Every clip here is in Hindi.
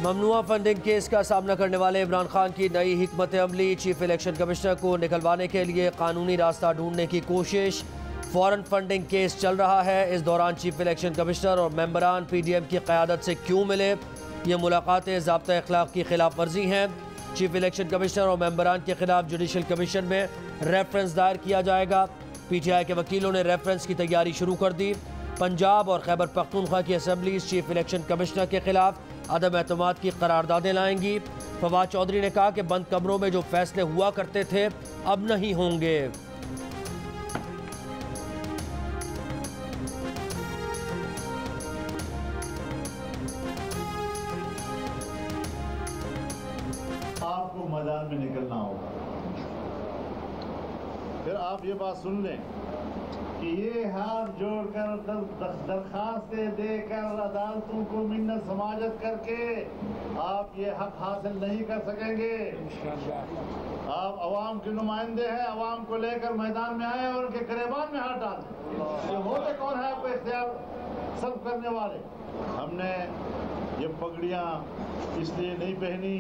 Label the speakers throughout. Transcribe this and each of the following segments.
Speaker 1: ममनुआ फंडिंग केस का सामना करने वाले इमरान खान की नई हिकमत अमली। चीफ इलेक्शन कमिश्नर को निकलवाने के लिए कानूनी रास्ता ढूंढने की कोशिश। फॉरेन फंडिंग केस चल रहा है। इस दौरान चीफ इलेक्शन कमिश्नर और मेंबरान PDM की क़यादत से क्यों मिले? ये मुलाकातें ज़ाब्ता अखलाक की खिलाफ वर्जी हैं। चीफ इलेक्शन कमिश्नर और मेंबरान के खिलाफ जुडिशल कमीशन में रेफरेंस दायर किया जाएगा। PTI के वकीलों ने रेफरेंस की तैयारी शुरू कर दी। पंजाब और खैबर पख्तूनख्वा की असम्बलीज चीफ इलेक्शन कमिश्नर के खिलाफ अदम एतमाद की करारदादें लाएंगी। फवाद चौधरी ने कहा कि बंद कमरों में जो फैसले हुआ करते थे अब नहीं होंगे।
Speaker 2: आपको मैदान में निकलना होगा। फिर आप ये बात सुन लें कि ये हाथ जोड़कर दरखास्तें देकर अदालतों को मिन्नत समाजत करके आप ये हक हासिल नहीं कर सकेंगे। आप अवाम के नुमाइंदे हैं, अवाम को लेकर मैदान में आए और उनके गिरेबान में हाथ डालें। ये होते कौन है आपको इख्तियार सर्व करने वाले? हमने ये पगड़ियाँ इसलिए नहीं पहनी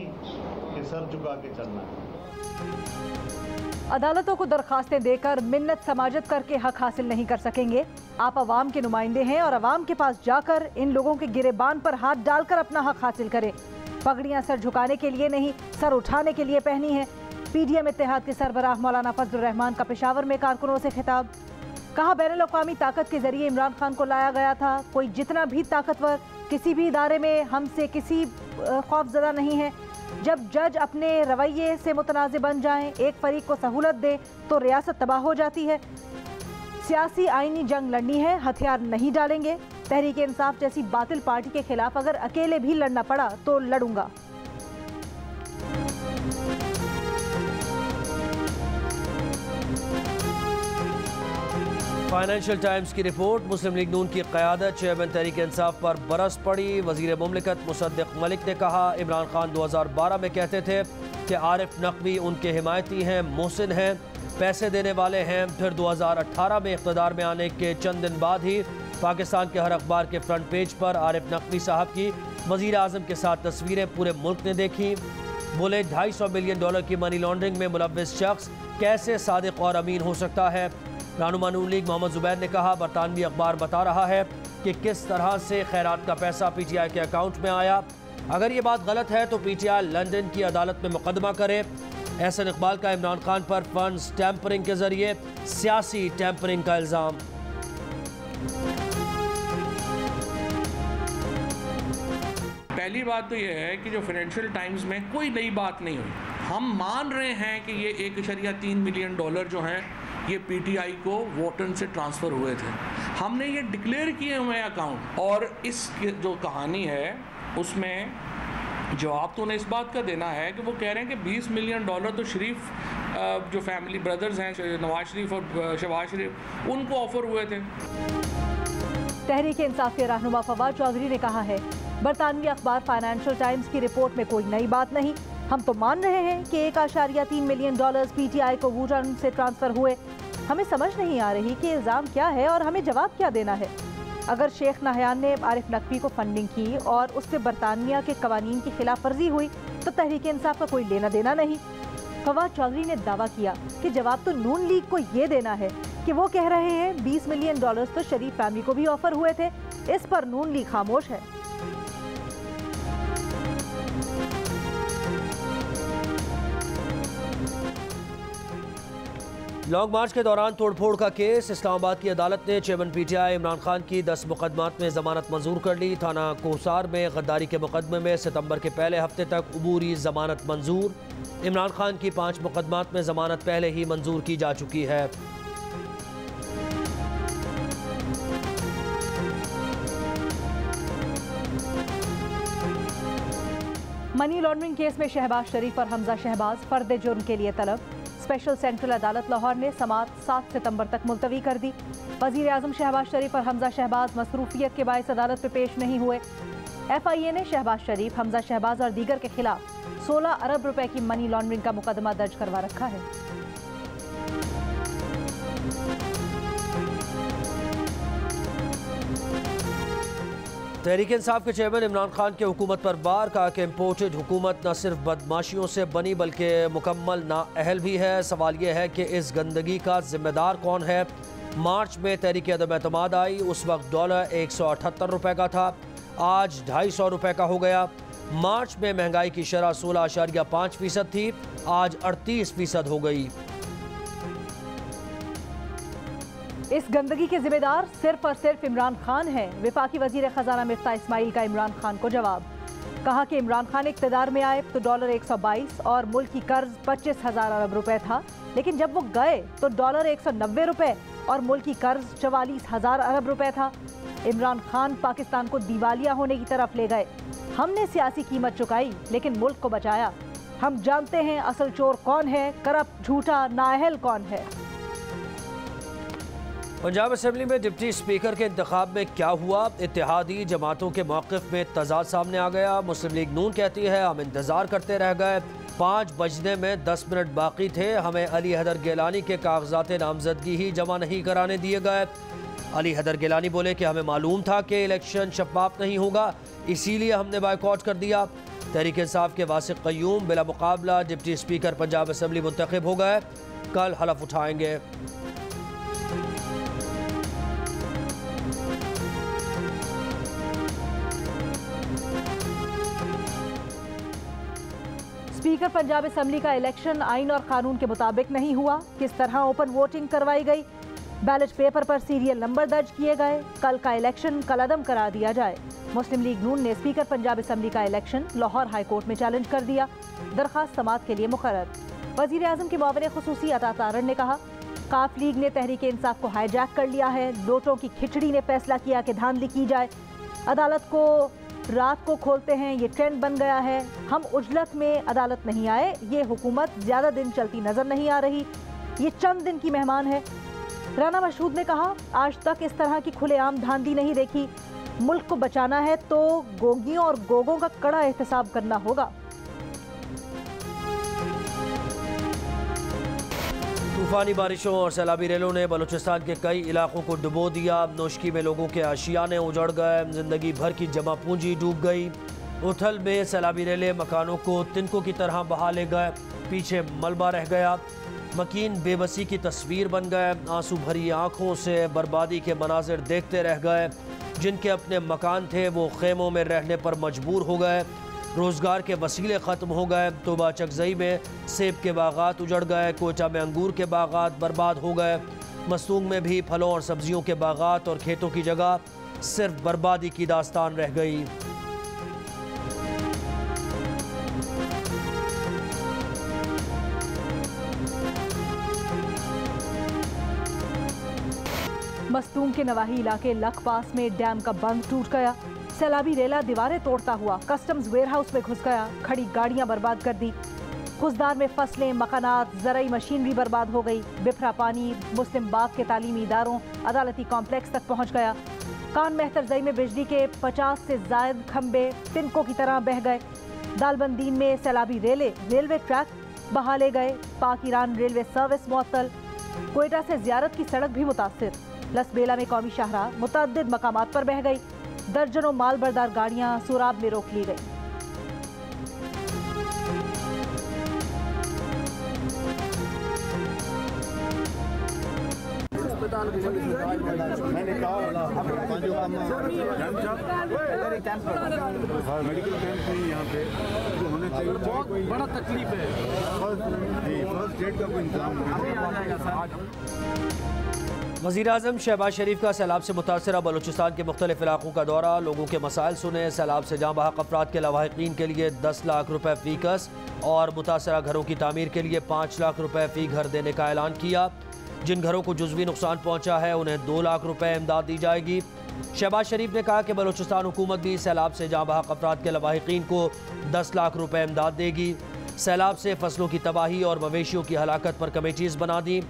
Speaker 2: कि सर झुका के चलना है।
Speaker 3: अदालतों को दरखास्तें देकर मिन्नत समाजत करके हक हासिल नहीं कर सकेंगे। आप अवाम के नुमाइंदे हैं और अवाम के पास जाकर इन लोगों के गिरेबान पर हाथ डालकर अपना हक हासिल करें। पगड़ियां सर झुकाने के लिए नहीं, सर उठाने के लिए पहनी है। PDM इत्तेहाद के सरबराह मौलाना फजलुर रहमान का पेशावर में कारकुनों से खिताब। कहा, बैनुल-अक़वामी ताकत के जरिए इमरान खान को लाया गया था। कोई जितना भी ताकतवर किसी भी इदारे में हमसे किसी खौफजदा नहीं है। जब जज अपने रवैये से मुतनाज़ बन जाएं, एक फरीक को सहूलत दे तो रियासत तबाह हो जाती है। सियासी आईनी जंग लड़नी है, हथियार नहीं डालेंगे। तहरीक इंसाफ जैसी बातिल पार्टी के खिलाफ अगर अकेले भी लड़ना पड़ा तो लड़ूंगा।
Speaker 1: फाइनेंशियल टाइम्स की रिपोर्ट। मुस्लिम लीग नून की क़यादत चेयरमैन तहरीक इंसाफ पर बरस पड़ी। वज़ीर मुमलिकत मुसद्दिक मलिक ने कहा, इमरान खान 2012 में कहते थे कि आरिफ नकवी उनके हिमायती हैं, मोहसिन हैं, पैसे देने वाले हैं। फिर 2018 में इक़्तिदार में आने के चंद दिन बाद ही पाकिस्तान के हर अखबार के फ्रंट पेज पर आरिफ नकवी साहब की वज़ीर आज़म के साथ तस्वीरें पूरे मुल्क ने देखी। बोले, $250 मिलियन की मनी लॉन्ड्रिंग में मुलव्विस शख्स कैसे सादिक और अमीन हो सकता है? रहनुमा नून लीग मोहम्मद ज़ुबैर ने कहा, बरतानवी अखबार बता रहा है कि किस तरह से खैरात का पैसा PTI के अकाउंट में आया। अगर ये बात गलत है तो PTI लंदन की अदालत में मुकदमा करे। एहसन इकबाल का इमरान खान पर फंड्स टैंपरिंग के जरिए सियासी टैंपरिंग का इल्ज़ाम।
Speaker 4: पहली बात तो यह है कि जो फाइनेंशियल टाइम्स में कोई नई बात नहीं हुई। हम मान रहे हैं कि ये $1.3 मिलियन जो हैं ये PTI को वोटन से ट्रांसफ़र हुए थे। हमने ये डिक्लेयर किए हुए अकाउंट। और इस जो कहानी है उसमें जवाब तो उन्हें इस बात का देना है कि वो कह रहे हैं कि $20 मिलियन तो शरीफ जो फैमिली ब्रदर्स हैं, नवाज शरीफ और शहबाज शरीफ, उनको ऑफर हुए थे।
Speaker 3: तहरीक इंसाफ के रहनुमा फवाद चौधरी ने कहा है, बरतानवी अखबार फाइनेंशियल टाइम्स की रिपोर्ट में कोई नई बात नहीं। हम तो मान रहे हैं कि $1.3 मिलियन PTI को वोटन से ट्रांसफ़र हुए। हमें समझ नहीं आ रही कि इल्ज़ाम क्या है और हमें जवाब क्या देना है। अगर शेख नाहयान ने आरिफ नकवी को फंडिंग की और उससे बरतानिया के कवानीन की खिलाफ वर्जी हुई तो तहरीक इंसाफ का कोई लेना देना नहीं। फवाद चौधरी ने दावा किया कि जवाब तो नून लीग को ये देना है कि वो कह रहे हैं $20 मिलियन तो शरीफ फैमिली को भी ऑफर हुए थे। इस पर नून लीग खामोश है।
Speaker 1: लॉन्ग मार्च के दौरान तोड़फोड़ का केस। इस्लामाबाद की अदालत ने चेयरमैन PTI इमरान खान की 10 मुकदमात में जमानत मंजूर कर ली। थाना कोसार में गद्दारी के मुकदमे में सितंबर के पहले हफ्ते तक अबूरी जमानत मंजूर। इमरान खान की 5 मुकदमात में जमानत पहले ही मंजूर की जा चुकी है।
Speaker 3: मनी लॉन्ड्रिंग केस में शहबाज शरीफ और हमजा शहबाज फर्द जुर्म के लिए तलब। स्पेशल सेंट्रल अदालत लाहौर ने समाअत 7 सितंबर तक मुलतवी कर दी। वज़ीर आज़म शहबाज शरीफ और हमजा शहबाज मसरूफियत के बायस अदालत में पेश नहीं हुए। FIA ने शहबाज शरीफ, हमजा शहबाज और दीगर के खिलाफ 16 अरब रुपए की मनी लॉन्ड्रिंग का मुकदमा दर्ज करवा रखा है।
Speaker 1: तहरीक इंसाफ के चेयरमैन इमरान खान की हुकूमत पर बार, कहा कि इम्पोर्टेड हुकूमत न सिर्फ बदमाशियों से बनी बल्कि मुकम्मल नाअहल भी है। सवाल यह है कि इस गंदगी का जिम्मेदार कौन है। मार्च में तहरीक अदम एतमाद आई, उस वक्त डॉलर 178 रुपये का था, आज 250 रुपये का हो गया। मार्च में महंगाई की शरह 16.5% थी, आज 38% हो गई।
Speaker 3: इस गंदगी के जिम्मेदार सिर्फ और सिर्फ इमरान खान है। वफाकी वजीर खजाना मिफ्ता इस्माइल का इमरान खान को जवाब, कहा कि इमरान खान इक़्तिदार में आए तो डॉलर 122 और मुल्क की कर्ज 25,000 अरब रुपए था, लेकिन जब वो गए तो डॉलर 190 रुपए और मुल्क की कर्ज 44,000 अरब रुपए था। इमरान खान पाकिस्तान को दिवालिया होने की तरफ ले गए। हमने सियासी कीमत चुकाई लेकिन मुल्क को बचाया। हम जानते हैं असल चोर कौन है, करप्ट, झूठा, नाअहल कौन है।
Speaker 1: पंजाब असेंबली में डिप्टी स्पीकर के इंतखाब में क्या हुआ, इत्तेहादी जमातों के मौक़िफ़ में तजाद सामने आ गया। मुस्लिम लीग नून कहती है हम इंतज़ार करते रह गए, 5 बजने में 10 मिनट बाकी थे, हमें अली हैदर गिलानी के कागजात नामजदगी ही जमा नहीं कराने दिए गए। अली हैदर गिलानी बोले कि हमें मालूम था कि इलेक्शन शफाफ नहीं होगा, इसीलिए हमने बायकॉट कर दिया। तहरीक इंसाफ के वासिक क़य्यूम बिला मुकाबला डिप्टी स्पीकर पंजाब असेंबली मुंतखब हो गए, कल हलफ उठाएंगे।
Speaker 3: स्पीकर पंजाब असेंबली का इलेक्शन आइन और कानून के मुताबिक नहीं हुआ। किस तरह ओपन वोटिंग करवाई गई, बैलेट पेपर पर सीरियल नंबर दर्ज किए गए। कल का इलेक्शन कलअदम करा दिया जाए। मुस्लिम लीग नून ने स्पीकर पंजाब असेंबली का इलेक्शन लाहौर हाई कोर्ट में चैलेंज कर दिया, दरखास्त समाअत के लिए मुकर्रर। वजीर आज़म के मुआविन खुसूसी अता तारन ने कहा, काफ लीग ने तहरीक इंसाफ को हाईजैक कर लिया है। नोटों की खिचड़ी ने फैसला किया कि धांधली की जाए, अदालत को रात को खोलते हैं, ये ट्रेंड बन गया है। हम उजलत में अदालत नहीं आए, ये हुकूमत ज़्यादा दिन चलती नजर नहीं आ रही, ये चंद दिन की मेहमान है। राना मशहूद ने कहा, आज तक इस तरह की खुलेआम धांधली नहीं देखी। मुल्क को बचाना है तो गोगियों और गोगों का कड़ा एहतसाब करना होगा।
Speaker 1: तूफानी बारिशों और सैलाबी रेलों ने बलूचिस्तान के कई इलाकों को डुबो दिया। नौशकी में लोगों के आशियाने उजड़ गए, जिंदगी भर की जमा पूंजी डूब गई। उथल में सैलाबी रेलें मकानों को तिनकों की तरह बहा ले गए, पीछे मलबा रह गया। मकीन बेबसी की तस्वीर बन गए, आंसू भरी आंखों से बर्बादी के मनाजिर देखते रह गए। जिनके अपने मकान थे वो खेमों में रहने पर मजबूर हो गए, रोज़गार के वसीले ख़त्म हो गए। तोबा चकजई में सेब के बागात उजड़ गए, कोयटा में अंगूर के बागात बर्बाद हो गए। मस्तूंग में भी फलों और सब्जियों के बागात और खेतों की जगह सिर्फ बर्बादी की दास्तान रह गई।
Speaker 3: मस्तूंग के नवाही इलाके लखपास में डैम का बंद टूट गया। सैलाबी रेला दीवारें तोड़ता हुआ कस्टम्स वेयरहाउस में घुस गया, खड़ी गाड़ियां बर्बाद कर दी। खुशदार में फसलें, मकानात, ज़राई मशीनरी बर्बाद हो गई। बिफरा पानी मुस्लिम बाग के तालीमी इदारों, अदालती कॉम्प्लेक्स तक पहुंच गया। कान मेहतरजई में बिजली के 50 से ज़ायद खंबे तिनकों की तरह बह गए। दालबंदीन में सैलाबी रेलवे ट्रैक बहा ले गए। पाक ईरान रेलवे सर्विस मुअत्तल। कोयटा से ज़ियारत की सड़क भी मुतासिर। लसबेला में कौमी शाहराह मुतअद्दिद मकामात पर बह गई। दर्जनों माल बरदार गाड़ियां सुराब में रोक ली गई।
Speaker 2: मैंने कहा मेडिकल कैंप नहीं यहाँ पे होने चाहिए, बहुत बड़ा तकलीफ है। फर्स्ट डेट का कोई इंतजाम।
Speaker 1: वज़ीर आज़म शहबाज शरीफ का सैलाब से मुतासरा बलूचिस्तान के मुख्तलिफ इलाकों का दौरा, लोगों के मसाइल सुने। सैलाब से जहाँ बहक अफराद के लवाहिकीन के लिए 10 लाख रुपए फ़ी कस और मुतासरा घरों की तामीर के लिए 5 लाख रुपए फ़ी घर देने का ऐलान किया। जिन घरों को जुज़वी नुकसान पहुँचा है उन्हें 2 लाख रुपए इमदाद दी जाएगी। शहबाज शरीफ ने कहा कि बलूचिस्तान हुकूमत भी सैलाब से जहाँ बहक अफराद के लवाहिकीन को 10 लाख रुपए इमदाद देगी। सैलाब से फसलों की तबाही और मवेशियों की हलाकत पर कमेटीज़ बना दी।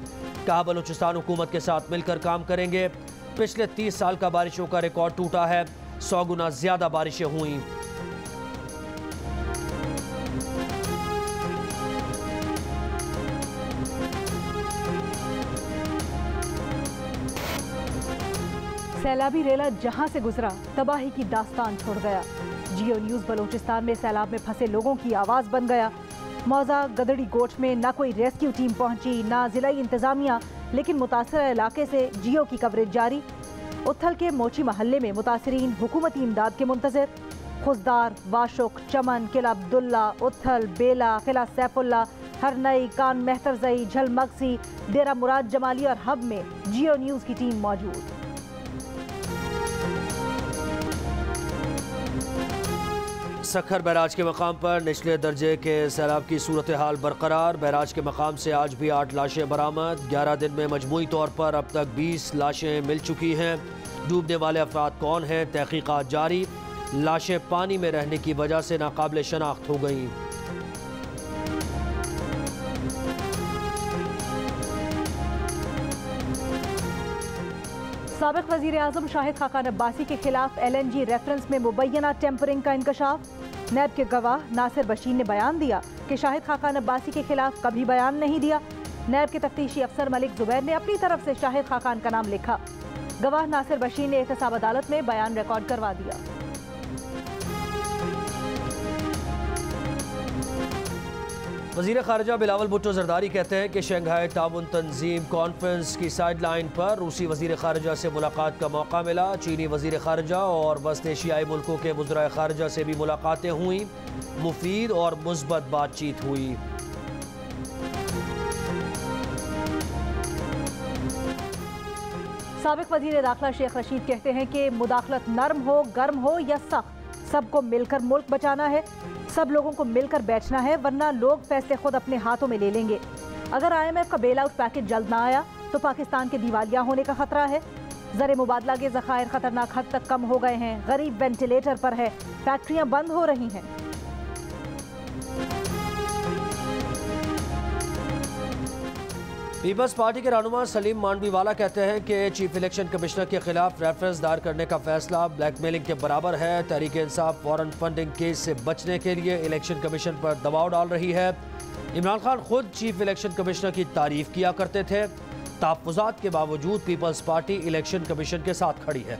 Speaker 1: कहा बलूचिस्तान हुकूमत के साथ मिलकर काम करेंगे। पिछले 30 साल का बारिशों का रिकॉर्ड टूटा है, 100 गुना ज़्यादा बारिशें हुई।
Speaker 3: सैलाबी रेला जहां से गुजरा तबाही की दास्तान छोड़ गया। जियो न्यूज़ बलूचिस्तान में सैलाब में फंसे लोगों की आवाज़ बन गया। मौजा गदड़ी गोट में ना कोई रेस्क्यू टीम पहुंची, ना जिलाई इंतजामिया, लेकिन मुतासरा इलाके से जियो की कवरेज जारी। उथल के मोची महल्ले में मुतासरीन हुकूमती इमदाद के मुंतज़िर। खुजदार, वाशुक, चमन, किला अब्दुल्ला, उथल, बेला, किला सैफुल्ला, हरनई, कान मेहतरजई, झलमगसी, डेरा मुराद जमाली और हब में जियो न्यूज़ की टीम मौजूद।
Speaker 1: सखर बैराज के मकाम पर निचले दर्जे के सैलाब की सूरत हाल बरकरार। बैराज के मकाम से आज भी 8 लाशें बरामद। 11 दिन में मजमूई तौर पर अब तक 20 लाशें मिल चुकी हैं। डूबने वाले अफराद कौन हैं, तहकीकात जारी। लाशें पानी में रहने की वजह से नाकाबिल शनाख्त हो गईं।
Speaker 3: साबिक वज़ीर आज़म शाहिद खाकान अब्बासी के खिलाफ LNG रेफरेंस में मुबैना टेम्परिंग का इंकशाफ। नैब के गवाह नासिर बशीर ने बयान दिया कि शाहिद खाकान अब्बासी के खिलाफ कभी बयान नहीं दिया। नैब के तफ्तीशी अफसर मलिक जुबैर ने अपनी तरफ से शाहिद खाकान का नाम लिखा। गवाह नासिर बशीर ने एहतसाब अदालत में बयान रिकॉर्ड करवा दिया।
Speaker 1: वज़ीर ख़ारिजा बिलावल भुट्टो ज़रदारी कहते हैं कि शंघाई ताउन तंजीम कॉन्फ्रेंस की साइड लाइन पर रूसी वज़ीर ख़ारिजा से मुलाकात का मौका मिला। चीनी वज़ीर ख़ारिजा और वस्त एशियाई मुल्कों के वज़राए ख़ारिजा से भी मुलाकातें हुई। मुफीद और मुस्बत बातचीत हुई।
Speaker 3: साबिक वज़ीर दाखिला शेख रशीद कहते हैं कि मुदाखलत नरम हो, गर्म हो या सख्त, सबको मिलकर मुल्क बचाना है। सब लोगों को मिलकर बैठना है, वरना लोग फैसले खुद अपने हाथों में ले लेंगे। अगर IMF का बेल आउट पैकेज जल्द ना आया तो पाकिस्तान के दिवालिया होने का खतरा है। ज़र मुबादला के ज़खायर खतरनाक हद तक कम हो गए हैं। गरीब वेंटिलेटर पर है, फैक्ट्रियां बंद हो रही हैं।
Speaker 1: पीपल्स पार्टी के रहनुमा सलीम मांडवीवाला कहते हैं कि चीफ इलेक्शन कमिश्नर के खिलाफ रेफरेंस दायर करने का फैसला ब्लैकमेलिंग के बराबर है। Tehreek Insaf foreign funding case से बचने के लिए इलेक्शन कमीशन पर दबाव डाल रही है। इमरान खान खुद चीफ इलेक्शन कमिश्नर की तारीफ किया करते थे। तहफ़्फ़ुज़ात के बावजूद पीपल्स पार्टी इलेक्शन कमीशन के साथ खड़ी है।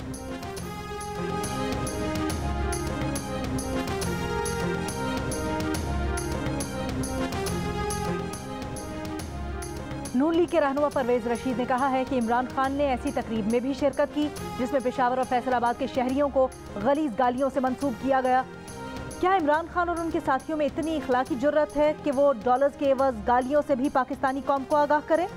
Speaker 3: नून लीग के रहनुमा परवेज रशीद ने कहा है कि इमरान खान ने ऐसी तकरीब में भी शिरकत की जिसमें पेशावर और फैसलाबाद के शहरियों को गलीज़ गालियों से मंसूब किया गया। क्या इमरान खान और उनके साथियों में इतनी इखलाकी जुर्रत है कि वो डॉलर्स के एवज गालियों से भी पाकिस्तानी कौम को आगाह करें?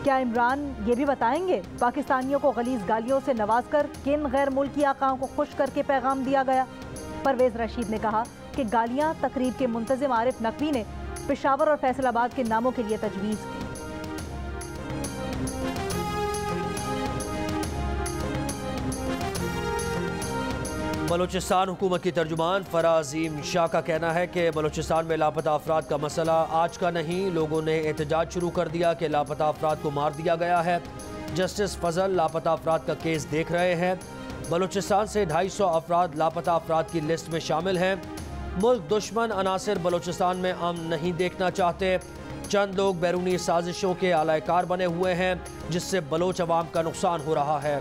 Speaker 3: क्या इमरान ये भी बताएंगे पाकिस्तानियों को गलीज़ गालियों से नवाज कर किन गैर मुल्की आकाओं को खुश करके पैगाम दिया गया? परवेज रशीद ने कहा कि गालियाँ तकरीब के मुंतज़िम आरिफ नकवी ने पेशावर और फैसलाबाद के नामों के लिए तजवीज़ की।
Speaker 1: बलूचिस्तान हुकूमत की तर्जुमान फराजीम शाह का कहना है कि बलूचिस्तान में लापता अफराद का मसला आज का नहीं। लोगों ने एहतजाज शुरू कर दिया कि लापता अफराद को मार दिया गया है। जस्टिस फजल लापता अफराद का केस देख रहे हैं। बलूचिस्तान से 250 अफराद लापता अफराद की लिस्ट में शामिल हैं। मुल्क दुश्मन अनासिर बलूचिस्तान में अमन नहीं देखना चाहते। चंद लोग बैरूनी साजिशों के आलाकार बने हुए हैं जिससे बलोच अवाम का नुकसान हो रहा है।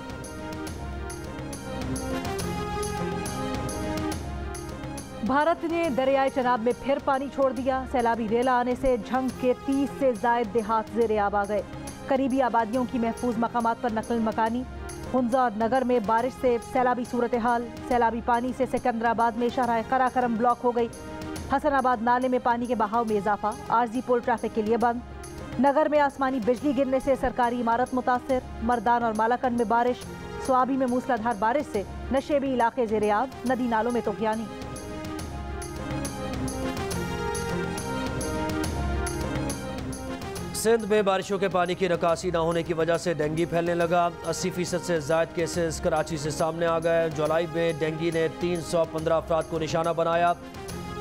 Speaker 3: भारत ने दरियाए चनाब में फिर पानी छोड़ दिया। सैलाबी रेला आने से झंग के 30 से ज़ायद देहात ज़ेरे आब आ गए। करीबी आबादियों की महफूज मकामात पर नकल मकानी। हुंजा और नगर में बारिश से सैलाबी सूरत हाल। सैलाबी पानी से सिकंदराबाद में शाहराह कराकरम ब्लॉक हो गई। हसनाबाद नाले में पानी के बहाव में इजाफा, आरजी पुल ट्रैफिक के लिए बंद। नगर में आसमानी बिजली गिरने से सरकारी इमारत मुतासर। मर्दान और मालाकंड में बारिश। स्वाबी में मूसलाधार बारिश से नशेबी इलाके ज़ेरे आब, नदी नालों में तुग़यानी।
Speaker 1: सिंध में बारिशों के पानी की निकासी न होने की वजह से डेंगू फैलने लगा। 80% से ज़ायद केसेस कराची से सामने आ गए। जुलाई में डेंगू ने 315 अफराद को निशाना बनाया।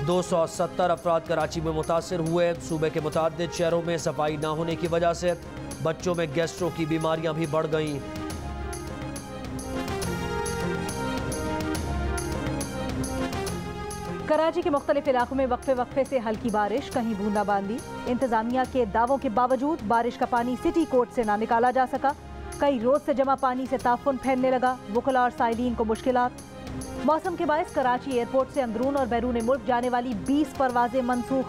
Speaker 1: 270 अफराद कराची में मुतासर हुए। सूबे के मुताद्दिद शहरों में सफाई न होने की वजह से बच्चों में गैस्ट्रो की बीमारियां भी बढ़ गईं।
Speaker 3: कराची के मुख्तलिफ इलाकों में वक्फे से हल्की बारिश, कहीं बूंदाबांदी। इंतजामिया के दावों के बावजूद बारिश का पानी सिटी कोर्ट से ना निकाला जा सका। कई रोज से जमा पानी से ताफुन फैलने लगा, वुकला और साइलिन को मुश्किलात। मौसम के बायस कराची एयरपोर्ट से अंदरून और बैरून मुल्क जाने वाली 20 परवाजें मनसूख।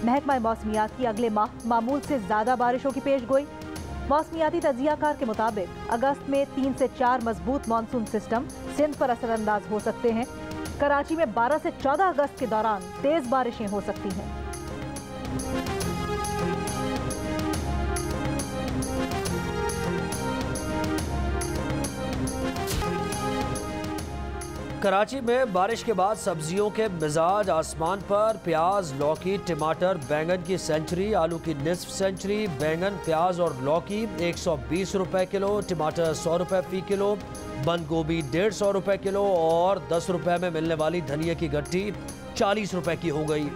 Speaker 3: महकमा मौसमियात की अगले माह मामूल से ज्यादा बारिशों की पेशगोई। मौसमियाती तजियाकार के मुताबिक अगस्त में 3 से 4 मजबूत मानसून सिस्टम सिंध पर असरअंदाज हो सकते हैं। कराची में 12 से 14 अगस्त के दौरान तेज बारिशें हो सकती हैं।
Speaker 1: कराची में बारिश के बाद सब्जियों के मिजाज आसमान पर। प्याज, लौकी, टमाटर, बैंगन की सेंचुरी, आलू की निस्फ सेंचुरी। बैंगन, प्याज और लौकी 120 रुपए किलो, टमाटर 100 रुपए फी किलो, बंद गोभी 150 रुपए किलो और 10 रुपए में मिलने वाली धनिया की गट्ठी 40 रुपए की हो गई।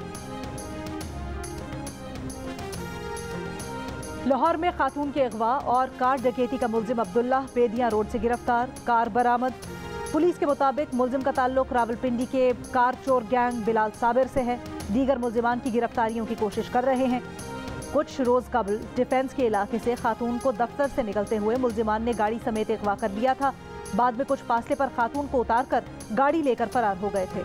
Speaker 3: लाहौर में खातून के अगवा और कार डकैती का मुल्जिम अब्दुल्ला बेदिया रोड से गिरफ्तार, कार बरामद। पुलिस के मुताबिक मुल्जिम का ताल्लुक रावलपिंडी के कार चोर गैंग बिलाल साबिर से है। दीगर मुल्जिमान की गिरफ्तारियों की कोशिश कर रहे हैं। कुछ रोज कबल डिफेंस के इलाके से खातून को दफ्तर से निकलते हुए मुल्जिमान ने गाड़ी समेत अगवा कर लिया था। बाद में कुछ फासले पर खातून को उतारकर गाड़ी लेकर फरार हो गए थे।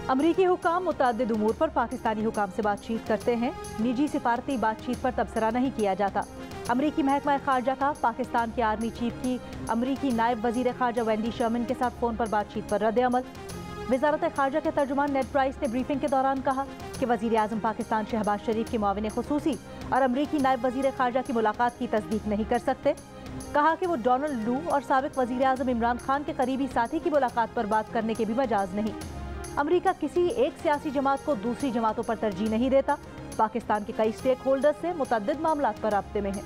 Speaker 3: अमरीकी हुकाम मुतअद्दिद उमूर पर पाकिस्तानी हुकाम से बातचीत करते हैं। निजी सिफारती बातचीत पर तबसरा नहीं किया जाता। अमरीकी महकमा खारजा का पाकिस्तान के आर्मी चीफ की अमरीकी नायब वजीर खारजा वेंडी शर्मन के साथ फोन पर बातचीत पर रद्द अमल। वजारत खारजा के तर्जुमान नेड प्राइस ने ब्रीफिंग के दौरान कहा कि वजीर आजम पाकिस्तान शहबाज शरीफ के मुआविन खुसूसी और अमरीकी नायब वजीर खारजा की मुलाकात की तस्दीक नहीं कर सकते। कहा कि वो डोनाल्ड लू और साबिक वजीर आजम इमरान खान के करीबी साथी की मुलाकात पर बात करने के भी मजाज नहीं। अमरीका किसी एक सियासी जमात को दूसरी जमातों पर तरजीह नहीं देता। पाकिस्तान के कई स्टेक होल्डर्स से मुतअद्दिद मामलात पर राब्ते में है।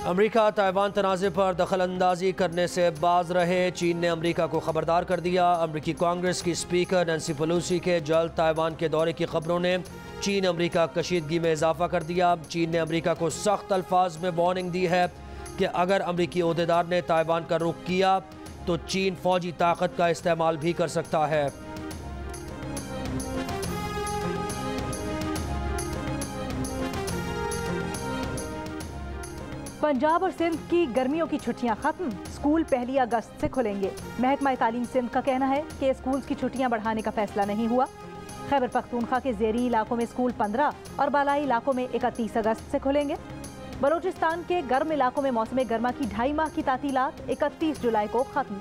Speaker 1: अमरीका ताइवान तनाज़े पर दखल अंदाजी करने से बाज रहे। चीन ने अमरीका को खबरदार कर दिया। अमरीकी कांग्रेस की स्पीकर नैंसी पेलोसी के जल्द ताइवान के दौरे की खबरों ने चीन अमरीका कशीदगी में इजाफा कर दिया। चीन ने अमरीका को सख्त अल्फाज में वार्निंग दी है कि अगर अमरीकी ओहदेदार ने ताइवान का रुख किया तो चीन फौजी ताकत का इस्तेमाल भी कर सकता है।
Speaker 3: पंजाब और सिंध की गर्मियों की छुट्टियां खत्म, स्कूल 1 अगस्त से खुलेंगे। महकमा तालीम सिंध का कहना है कि स्कूल की छुट्टियां बढ़ाने का फैसला नहीं हुआ। खैबर पख्तूनख्वा के ज़ेरी इलाकों में स्कूल 15 और बालाई इलाकों में 31 अगस्त से खुलेंगे। बलूचिस्तान के गर्म इलाकों में मौसम गर्मा की 2.5 माह की तातीलात 31 जुलाई को खत्म।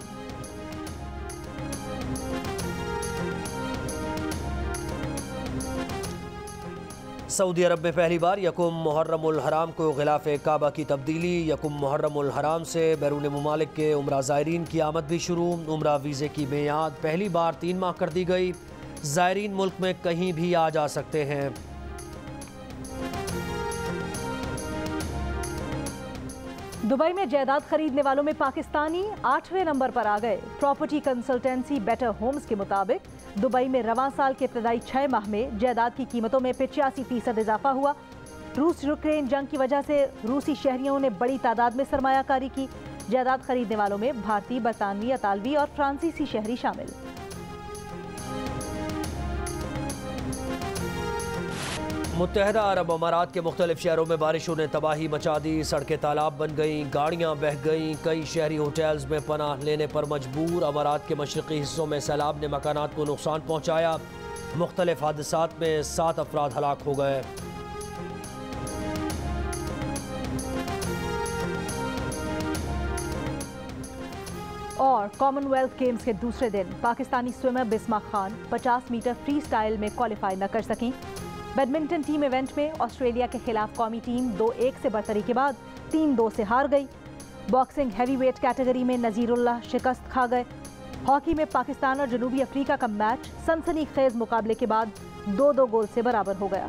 Speaker 1: सऊदी अरब में पहली बार यकुम मुहर्रमुल हराम को गिलाफ काबा की तब्दीली। यकुम मुहर्रमुल हराम से बैरून मुमालिक के उम्रा ज़ायरीन की आमद भी शुरू। उम्रा वीज़े की मियाद पहली बार 3 माह कर दी गई। ज़ायरीन मुल्क में कहीं भी आ जा सकते हैं।
Speaker 3: दुबई में जायदाद खरीदने वालों में पाकिस्तानी 8वें नंबर पर आ गए। प्रॉपर्टी कंसल्टेंसी बेटर होम्स के मुताबिक दुबई में रवां साल के इब्तदाई 6 माह में जायदाद की कीमतों में 85% इजाफा हुआ। रूस यूक्रेन जंग की वजह से रूसी शहरियों ने बड़ी तादाद में सरमायाकारी की। जायदाद खरीदने वालों में भारतीय, बरतानवी, अतालवी और फ्रांसीसी शहरी शामिल।
Speaker 1: मुत्तहदा अरब अमारात के मुख्तलिफ शहरों में बारिशों ने तबाही मचा दी। सड़कें तालाब बन गईं, गाड़ियाँ बह गईं, कई शहरी होटल्स में पनाह लेने पर मजबूर। अमारात के मशरक़ी हिस्सों में सैलाब ने मकानात को नुकसान पहुँचाया। मुख्तलिफ हादसात में 7 अफराद हलाक हो गए।
Speaker 3: और कॉमनवेल्थ गेम्स के दूसरे दिन Pakistani swimmer Bisma Khan 50 metre freestyle में क्वालिफाई न कर सकीं। बैडमिंटन टीम इवेंट में ऑस्ट्रेलिया के खिलाफ कौमी टीम 2-1 से बरतरी के बाद 3-2 से हार गई। बॉक्सिंग हैवीवेट कैटेगरी में नजीरुल्लाह शिकस्त खा गए। हॉकी में पाकिस्तान और जनूबी अफ्रीका का मैच सनसनीखेज मुकाबले के बाद 2-2 गोल से बराबर हो गया।